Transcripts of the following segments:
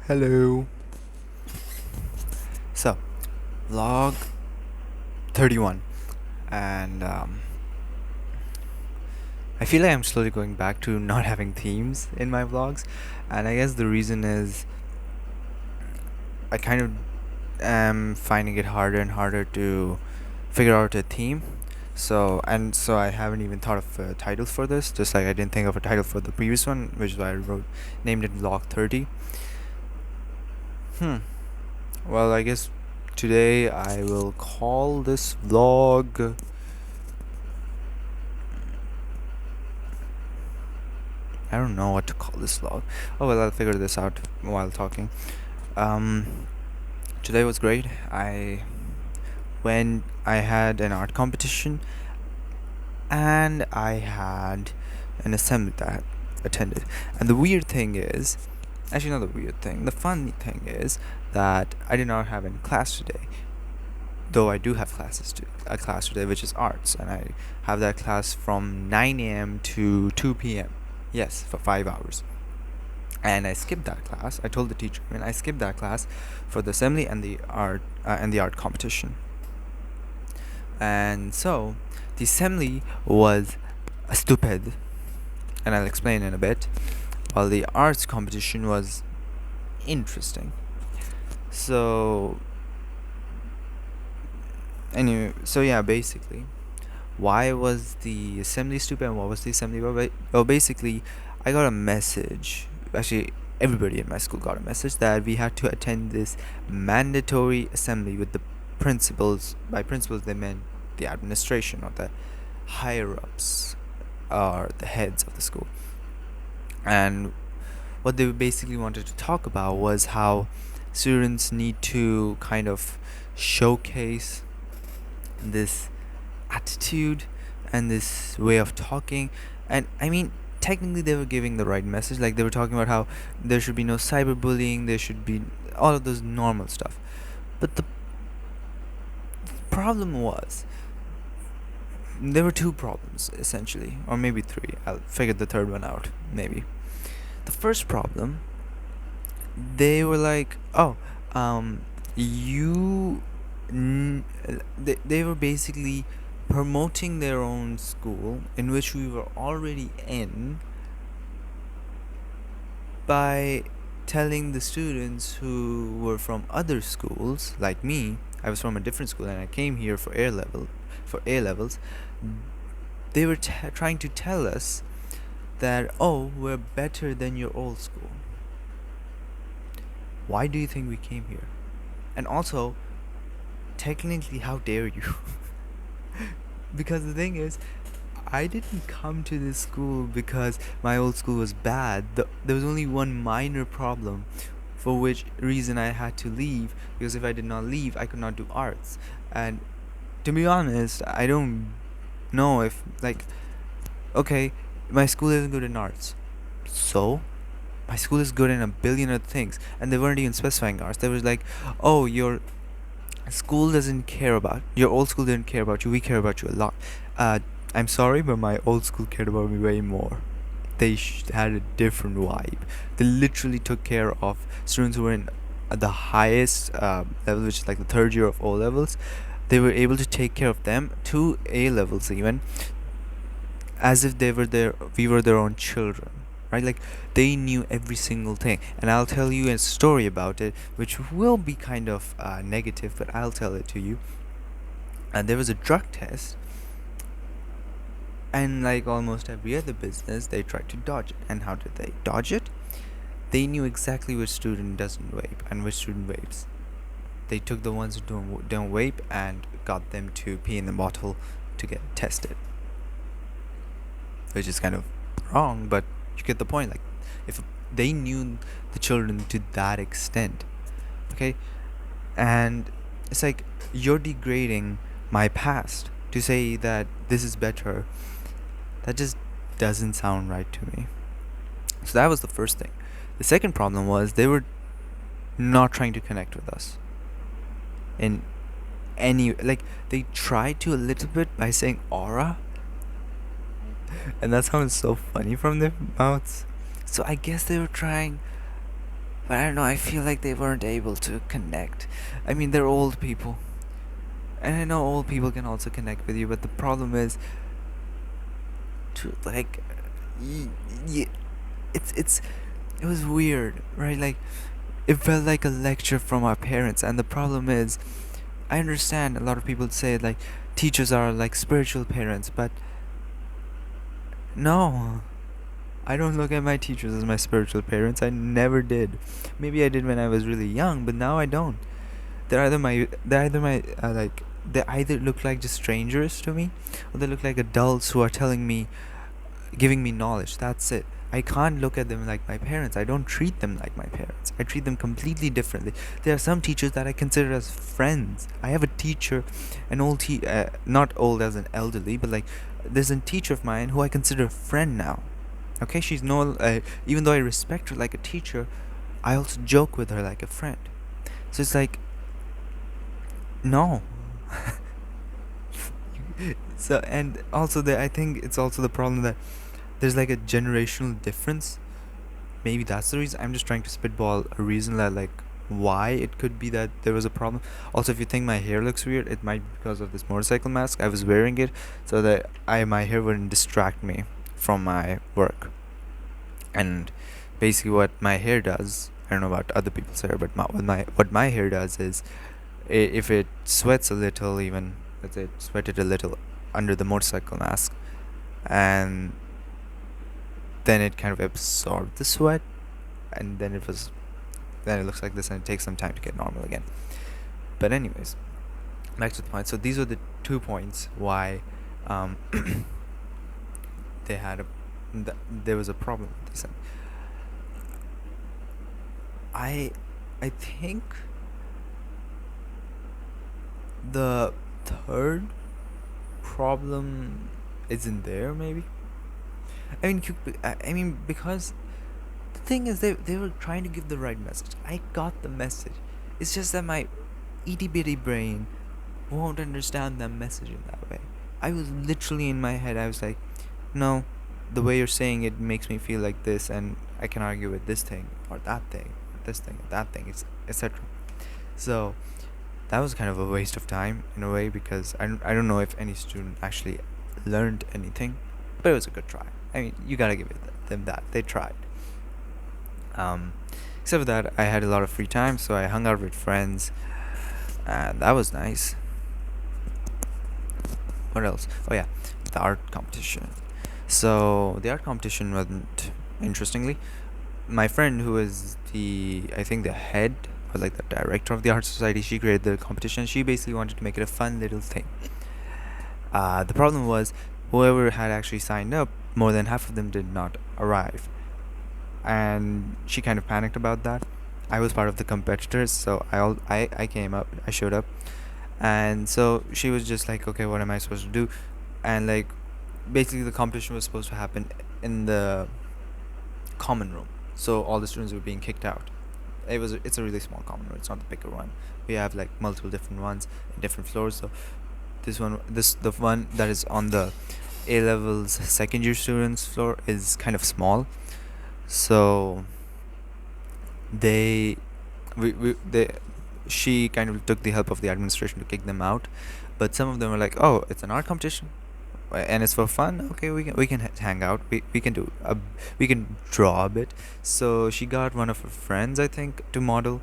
Hello. So, vlog 31. And I feel like I'm slowly going back to not having themes in my vlogs. And I guess the reason is I kind of am finding it harder and harder to figure out a theme. So I haven't even thought of a title for this, just like I didn't think of a title for the previous one, which is why named it vlog 30. Hmm. Well, I guess today I will call this vlog. I don't know what to call this vlog. Oh well, I'll figure this out while talking. Um, Today was great. I had an art competition and I had an assembly that I attended. And the weird thing is, actually not the weird thing, the funny thing is that I did not have any class today. Though I do have a class today, which is arts, and I have that class from 9 a.m. to 2 p.m. Yes, for 5 hours. And I skipped that class. I told the teacher, and I skipped that class for the assembly and the art competition. And so, the assembly was stupid, and I'll explain in a bit. While the arts competition was interesting. So, anyway, so yeah, basically, why was the assembly stupid and what was the assembly about? Well, basically, I got a message. Actually, everybody in my school got a message that we had to attend this mandatory assembly with the principals. By principals, they meant the administration or the higher ups or the heads of the school. And what they basically wanted to talk about was how students need to kind of showcase this attitude and this way of talking. And I mean, technically they were giving the right message. Like, they were talking about how there should be no cyberbullying, there should be all of those normal stuff. But the problem was, there were two problems essentially, or maybe three. I'll figure the third one out, maybe. The first problem, they were like, oh, you they were basically promoting their own school in which we were already in by telling the students who were from other schools, like me. I was from a different school and I came here for A levels. They were trying to tell us that, oh, we're better than your old school. Why do you think we came here? And also, technically, how dare you? Because the thing is, I didn't come to this school because my old school was bad. There was only one minor problem, for which reason I had to leave, because if I did not leave, I could not do arts. And to be honest, I don't know if, like, okay, my school isn't good in arts. So, my school is good in a billion other things. And they weren't even specifying arts. They was like, oh, your school doesn't care about, your old school didn't care about you, we care about you a lot. I'm sorry, but my old school cared about me way more. They had a different vibe. They literally took care of students who were in the highest level, which is like the third year of O levels. They were able to take care of them to A levels even, as if we were their own children, right? Like, they knew every single thing. And I'll tell you a story about it, which will be kind of negative, but I'll tell it to you. And there was a drug test, and like almost every other business, they tried to dodge it. And how did they dodge it? They knew exactly which student doesn't vape and which student vapes. They took the ones who don't vape and got them to pee in the bottle to get tested, which is kind of wrong, but you get the point. Like, if they knew the children to that extent, okay, and it's like, you're degrading my past to say that this is better. That just doesn't sound right to me. So that was the first thing. The second problem was they were not trying to connect with us in any, like, they tried to a little bit by saying aura, and that sounds so funny from their mouths. So I guess they were trying But I don't know, I feel like they weren't able to connect. I mean, they're old people. And I know old people can also connect with you, but the problem is to like y- y- it's it was weird, right? Like it felt like a lecture from our parents, and the problem is I understand a lot of people say like teachers are like spiritual parents, but no. I don't look at my teachers as my spiritual parents. I never did. Maybe I did when I was really young, but now I don't. They either look like just strangers to me, or they look like adults who are telling me, giving me knowledge. That's it. I can't look at them like my parents. I don't treat them like my parents. I treat them completely differently. There are some teachers that I consider as friends. I have a teacher, not old as an elderly, but like there's a teacher of mine who I consider a friend now. Okay, she's no, even though I respect her like a teacher, I also joke with her like a friend. So it's like, no. So, and also I think it's also the problem that there's like a generational difference. Maybe that's the reason. I'm just trying to spitball a reason that like why it could be that there was a problem. Also, if you think my hair looks weird, it might be because of this motorcycle mask. I was wearing it so that my hair wouldn't distract me from my work. And basically what my hair does, I don't know about other people's hair, but what my hair does is if it sweats a little, even let's say it sweated a little under the motorcycle mask, and then it kind of absorbed the sweat, and then it looks like this, and it takes some time to get normal again. But anyways, back to the point. So these are the 2 points why um, they had there was a problem. They said, I think the third problem isn't there. Maybe I mean because the thing is they were trying to give the right message. I got the message. It's just that my itty bitty brain won't understand that message in that way. I was literally in my head. I was like, no, the way you're saying it makes me feel like this, and I can argue with this thing or that thing, this thing or that thing, etc. So that was kind of a waste of time in a way because I don't know if any student actually learned anything, but it was a good try. I mean, you gotta give them that. They tried. Um, Except for that, I had a lot of free time, so I hung out with friends, and that was nice. What else? Oh yeah, the art competition. So the art competition went interestingly. My friend, who is I think the head or like the director of the art society, she created the competition. She basically wanted to make it a fun little thing. The problem was whoever had actually signed up, more than half of them did not arrive, and she kind of panicked about that. I was part of the competitors, so I came up, I showed up, and so she was just like, okay, what am I supposed to do? And like, basically, the competition was supposed to happen in the common room, so all the students were being kicked out. It's a really small common room. It's not the bigger one. We have like multiple different ones in different floors. So the one that is on the A levels second year students floor is kind of small. So they they she kind of took the help of the administration to kick them out, but some of them were like, oh, it's an art competition and it's for fun. Okay, we can hang out. We can we can draw a bit. So she got one of her friends, I think, to model,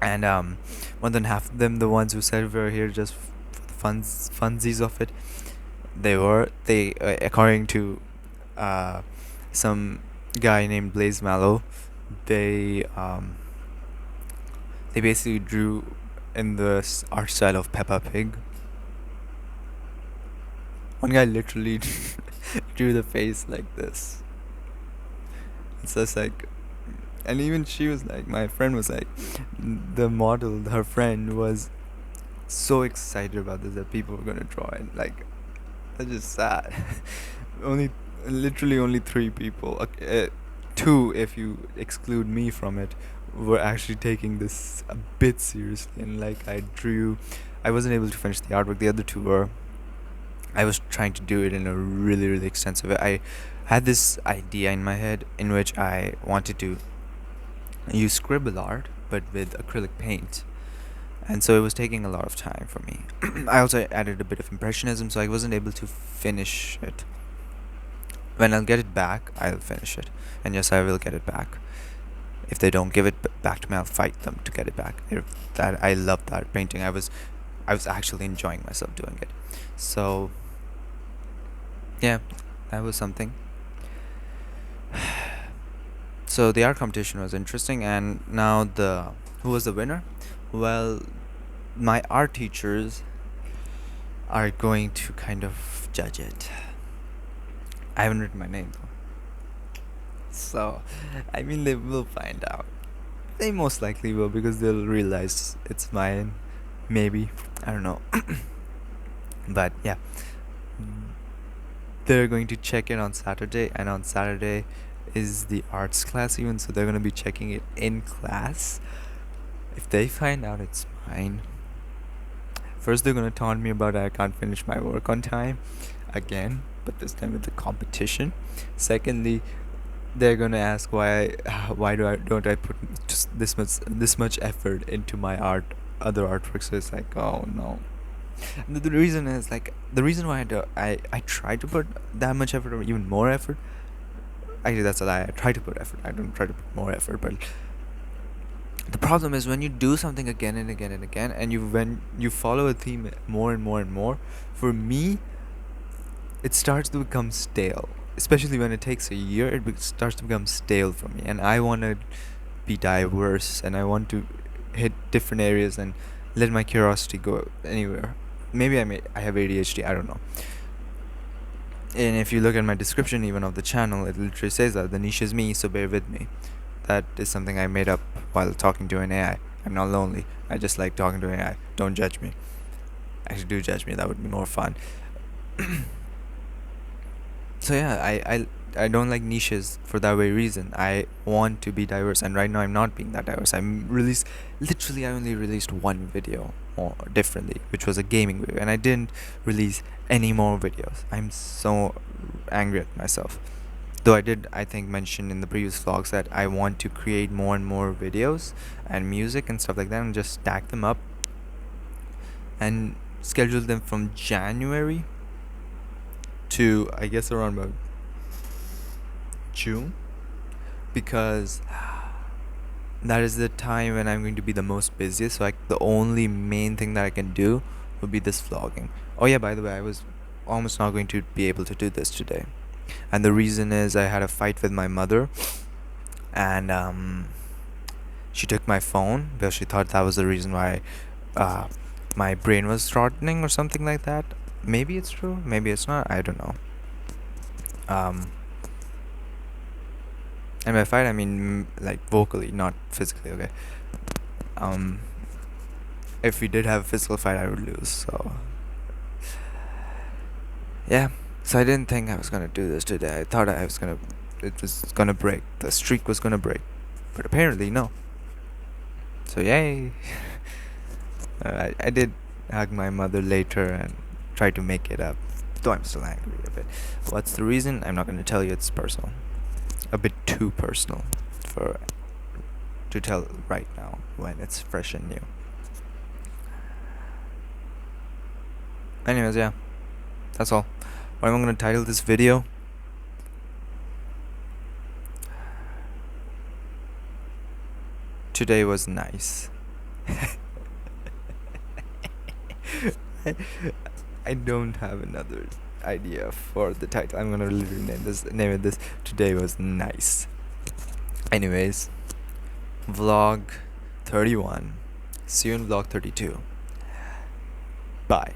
and more than half of them, the ones who said we're here just for the funsies of it, they according to some guy named Blazemallow, they they basically drew in the art style of Peppa Pig. One guy literally drew the face like this. It's just like, and even she was like, my friend was like, the model, her friend was so excited about this that people were gonna draw it. Like, that's just sad. only, literally only 3 people, two if you exclude me from it, were actually taking this a bit seriously. And like, I wasn't able to finish the artwork. The other two were. I was trying to do it in a really, really extensive way. I had this idea in my head in which I wanted to use scribble art, but with acrylic paint. And so it was taking a lot of time for me. I also added a bit of impressionism, so I wasn't able to finish it. When I'll get it back, I'll finish it. And yes, I will get it back. If they don't give it back to me, I'll fight them to get it back. That I love that painting. I was actually enjoying myself doing it. So yeah, that was something. So the art competition was interesting, and now who was the winner? Well, my art teachers are going to kind of judge it. I haven't written my name though. So, I mean, they will find out. They most likely will, because they'll realize it's mine. Maybe. I don't know. But yeah. They're going to check it on Saturday, and on Saturday is the arts class even, so they're going to be checking it in class. If they find out it's mine, first they're going to taunt me about I can't finish my work on time again, but this time with the competition. Secondly, they're gonna ask why don't I put just this much effort into my other artwork. So it's like, oh no. And the reason is, like, the reason why I try to put that much effort, or even more effort. Actually, that's a lie. I try to put effort. I don't try to put more effort. But the problem is, when you do something again and again and again, and when you follow a theme more and more and more, for me, it starts to become stale. Especially when it takes a year, starts to become stale for me. And I want to be diverse, and I want to hit different areas and let my curiosity go anywhere. Maybe I have ADHD, I don't know. And if you look at my description even of the channel, it literally says that the niche is me, so bear with me. That is something I made up while talking to an AI. I'm not lonely. I just like talking to an AI. Don't judge me. Actually, do judge me. That would be more fun. So yeah, I don't like niches for that very reason. I want to be diverse, and right now I'm not being that diverse. I only released one video more differently, which was a gaming video, and I didn't release any more videos. I'm so angry at myself. Though I think, mention in the previous vlogs that I want to create more and more videos and music and stuff like that, and just stack them up and schedule them from January to, I guess, around about June, because that is the time when I'm going to be the most busiest. So the only main thing that I can do would be this vlogging. Oh yeah, by the way, I was almost not going to be able to do this today, and the reason is I had a fight with my mother, and she took my phone because she thought that was the reason why my brain was shortening or something like that. Maybe it's true, maybe it's not, I don't know. And by fight, I mean like vocally, not physically, okay? If we did have a physical fight, I would lose, so yeah. So I didn't think I was gonna do this today. I thought it was gonna break. The streak was gonna break, but apparently no. So yay! I did hug my mother later and try to make it up, though I'm still angry a bit. What's the reason? I'm not gonna tell you. It's personal, a bit too personal to tell right now when it's fresh and new. Anyways, yeah, that's all. What am I gonna title this video? Today was nice. I don't have another idea for the title. I'm gonna literally name it this. Today was nice. Anyways, vlog 31. See you in vlog 32. Bye.